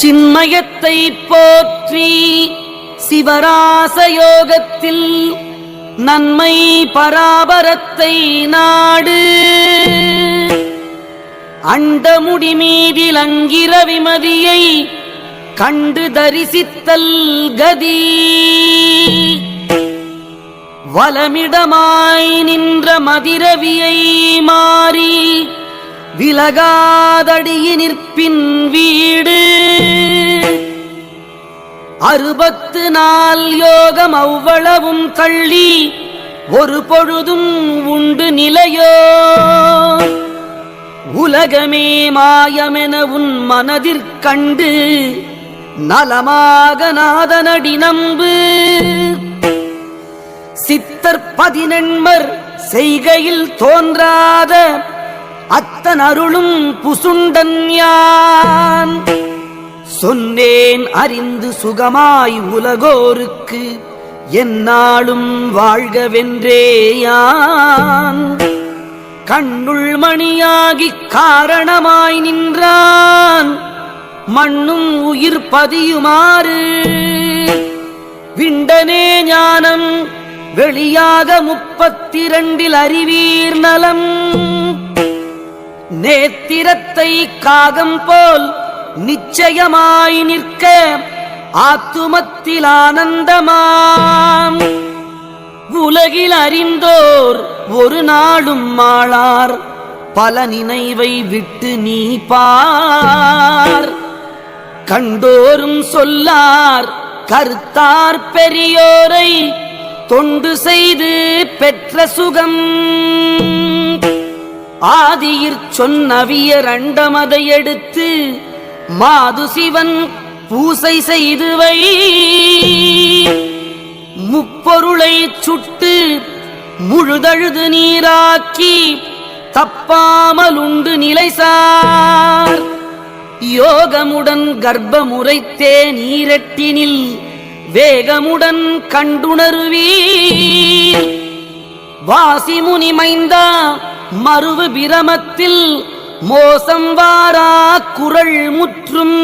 சின்மயத்தை போற்றி சிவராசயோகத்தில் நன்மை பராபரத்தை நாடு அண்டமுடி மீதில் அங்கிர விமதியை கண்டு தரிசித்தல் கதி வலமிடமாய் நின்ற மதிரவியை மாறி விலகாதடியி நிற்பின் வீடு 64 யோகம் அவ்வளவும் தள்ளி ஒரு பொழுதும் உண்டு நிலையோ உலகமே மாயமென உன் மனதிற்கண்டு நலமாக நாதனடி நம்பு சித்தர் 18 செய்கையில் தோன்றாத அத்தன் அருளும் புசுண்டன் யான் சொன்னேன் அறிந்து சுகமாய் உலகோருக்கு எந்நாளும் வாழ்கவென்றேயான் கண்ணுள் மணியாகிக் காரணமாய் நின்றான் மண்ணும் உயிர் பதியுமாறு விண்டனே ஞானம் வெளியாக 32 அறிவீர் நலம் நேத்திரத்தை காகம் போல் நிச்சயமாய் நிற்க ஆத்துமத்தில் ஆனந்தமாம் உலகில் அறிந்தோர் ஒரு நாளும் மாளார் பல நினைவை விட்டு நீ பார் கண்டோரும் சொல்லார் கருத்தார் பெரியோரை தொண்டு செய்து பெற்ற சுகம் ஆதியிற் சொன்னவியர் அண்டமதை எடுத்து மாது சிவன் பூசை செய்து வை முப்பொருளை சுட்டு முழுதழுது நீராக்கி தப்பாமல் உண்டு நிலைசார் யோகமுடன் கர்ப்பமுறைத்தே நீரட்டினில் வேகமுடன் கண்டுணருவீர் வாசிமுனி மைந்தா மருவு பிரமத்தில் மோசம் வாரா குரல் முற்றும்